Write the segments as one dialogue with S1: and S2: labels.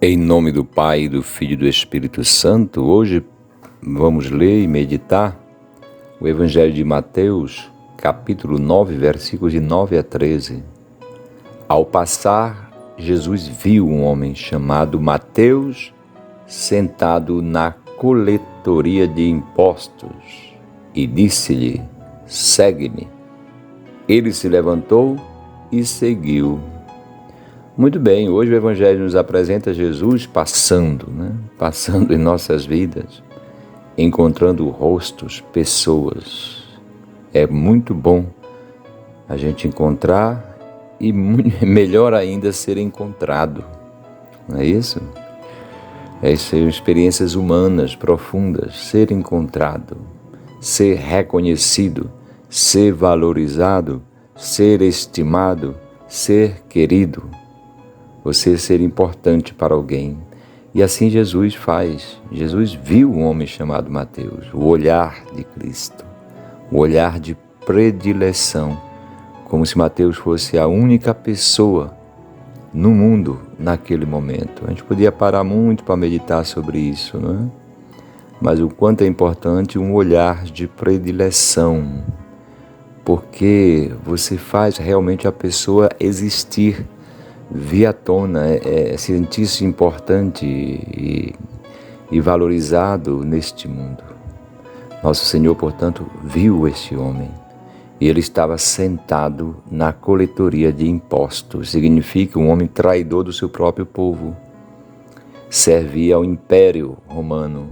S1: Em nome do Pai, do Filho e do Espírito Santo, hoje vamos ler e meditar o Evangelho de Mateus, capítulo 9, versículos de 9 a 13. Ao passar, Jesus viu um homem chamado Mateus sentado na coletoria de impostos e disse-lhe: "Segue-me." Ele se levantou e seguiu. Muito bem, hoje o Evangelho nos apresenta Jesus passando em nossas vidas, encontrando rostos, pessoas. É muito bom a gente encontrar e melhor ainda ser encontrado, não é isso? São experiências humanas profundas, ser encontrado, ser reconhecido, ser valorizado, ser estimado, ser querido. Você ser importante para alguém. E assim Jesus faz. Jesus viu um homem chamado Mateus, o olhar de Cristo, o olhar de predileção, como se Mateus fosse a única pessoa no mundo naquele momento. A gente podia parar muito para meditar sobre isso, não é? Mas o quanto é importante um olhar de predileção, porque você faz realmente a pessoa existir, vir à tona, sentir-se importante e valorizado neste mundo. Nosso Senhor, portanto, viu este homem e ele estava sentado na coletoria de impostos. Significa um homem traidor do seu próprio povo. Servia ao Império Romano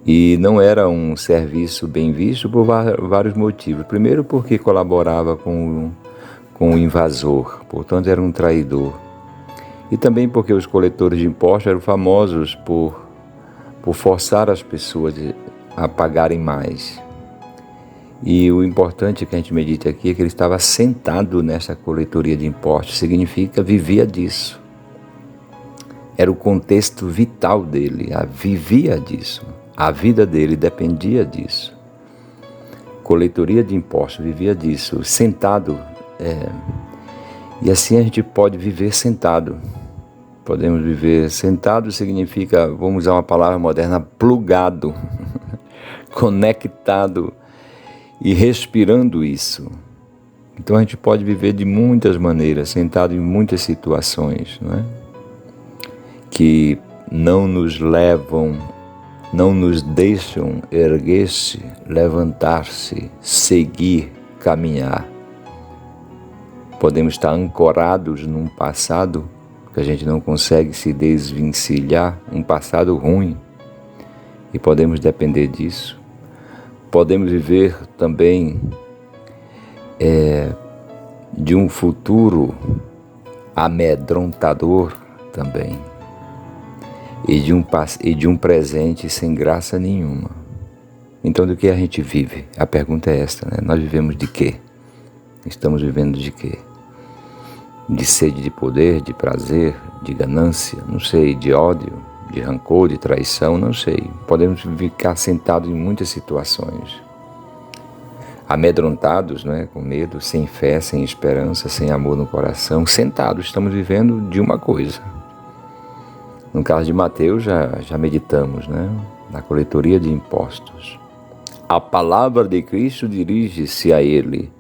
S1: e não era um serviço bem visto por vários motivos. Primeiro, porque colaborava com o invasor, portanto era um traidor. E também porque os coletores de impostos eram famosos por forçar as pessoas a pagarem mais. E o importante que a gente medita aqui é que ele estava sentado nessa coletoria de impostos, significa vivia disso. Era o contexto vital dele, vivia disso. A vida dele dependia disso. Coletoria de impostos, vivia disso, sentado. E assim a gente pode viver sentado. Podemos viver sentado, significa, vamos usar uma palavra moderna, plugado, conectado e respirando isso. Então a gente pode viver de muitas maneiras, sentado em muitas situações, não é? Que não nos levam, não nos deixam erguer-se, levantar-se, seguir, caminhar. Podemos estar ancorados num passado que a gente não consegue se desvencilhar, um passado ruim, e podemos depender disso. Podemos viver também de um futuro amedrontador também, e de um presente sem graça nenhuma. Então, do que a gente vive? A pergunta é esta, né? Nós vivemos de quê? Estamos vivendo de quê? De sede de poder, de prazer, de ganância, não sei, de ódio, de rancor, de traição, não sei. Podemos ficar sentados em muitas situações, amedrontados, né, com medo, sem fé, sem esperança, sem amor no coração. Sentados, estamos vivendo de uma coisa. No caso de Mateus, já meditamos, né, na coletoria de impostos. A palavra de Cristo dirige-se a ele: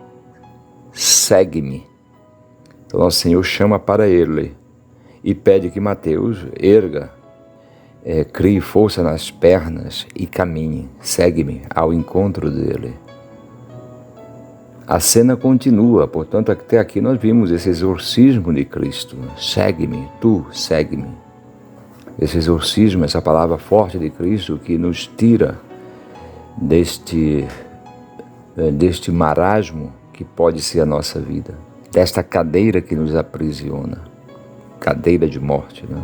S1: "Segue-me." Então, nosso Senhor chama para ele e pede que Mateus erga, crie força nas pernas e caminhe, segue-me ao encontro dele. A cena continua, portanto, até aqui nós vimos esse exorcismo de Cristo. Segue-me, tu segue-me. Esse exorcismo, essa palavra forte de Cristo que nos tira deste marasmo que pode ser a nossa vida, desta cadeira que nos aprisiona, cadeira de morte, né?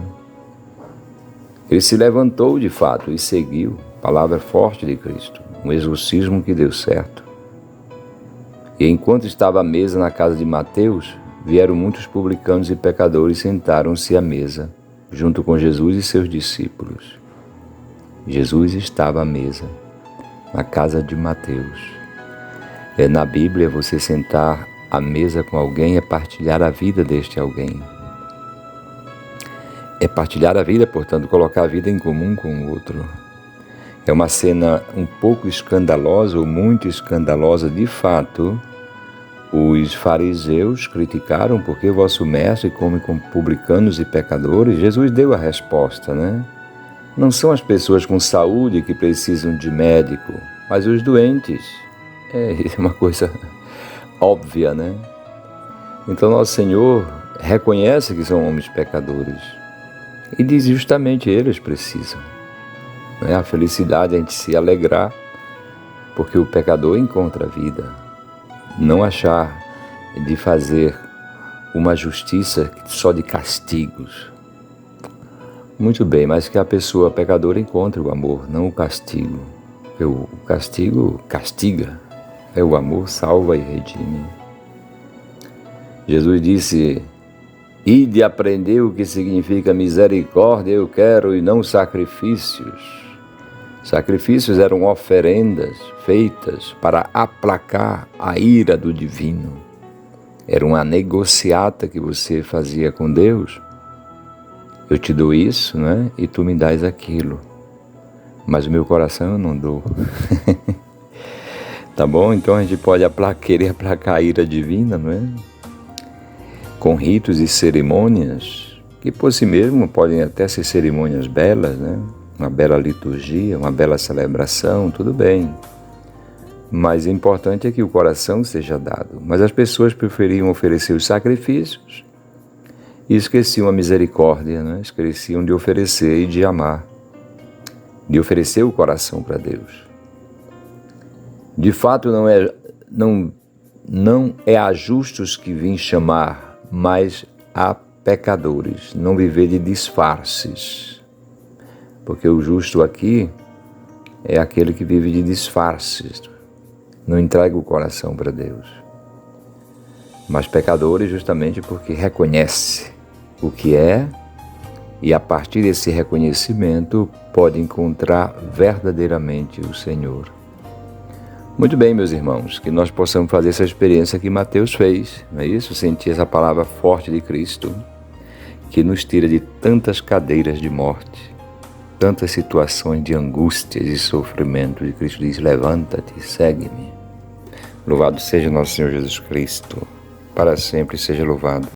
S1: Ele se levantou de fato e seguiu, palavra forte de Cristo, um exorcismo que deu certo. E enquanto estava à mesa na casa de Mateus, vieram muitos publicanos e pecadores e sentaram-se à mesa, junto com Jesus e seus discípulos. Jesus estava à mesa, na casa de Mateus. Na Bíblia, você sentar à mesa com alguém é partilhar a vida deste alguém. é partilhar a vida, portanto, colocar a vida em comum com o outro. É uma cena um pouco escandalosa, ou muito escandalosa, de fato. Os fariseus criticaram porque o vosso mestre come com publicanos e pecadores. Jesus deu a resposta, né? Não são as pessoas com saúde que precisam de médico, mas os doentes. É uma coisa óbvia, né? Então nosso Senhor reconhece que são homens pecadores e diz justamente eles precisam. Não é a felicidade a gente se alegrar porque o pecador encontra a vida. Não achar de fazer uma justiça só de castigos. Muito bem, mas que a pessoa pecadora encontre o amor, não o castigo. O castigo castiga, o amor salva e redime. Jesus disse: ide aprender o que significa misericórdia eu quero e não sacrifícios. Sacrifícios eram oferendas feitas para aplacar a ira do divino. Era uma negociata que você fazia com Deus. Eu te dou isso, né? E tu me dás aquilo. Mas o meu coração eu não dou. Tá bom? Então a gente pode querer aplacar a ira divina, não é? Com ritos e cerimônias, que por si mesmo podem até ser cerimônias belas, né? Uma bela liturgia, uma bela celebração, tudo bem. Mas o importante é que o coração seja dado. Mas as pessoas preferiam oferecer os sacrifícios e esqueciam a misericórdia, né? Esqueciam de oferecer e de amar, de oferecer o coração para Deus. De fato, não é a justos que vim chamar, mas a pecadores. Não viver de disfarces. Porque o justo aqui é aquele que vive de disfarces, não entrega o coração para Deus. Mas pecadores justamente porque reconhece o que é e a partir desse reconhecimento pode encontrar verdadeiramente o Senhor. Muito bem, meus irmãos, que nós possamos fazer essa experiência que Mateus fez, não é isso? Sentir essa palavra forte de Cristo, que nos tira de tantas cadeiras de morte, tantas situações de angústias e sofrimento. E Cristo diz: levanta-te, segue-me. Louvado seja nosso Senhor Jesus Cristo, para sempre seja louvado.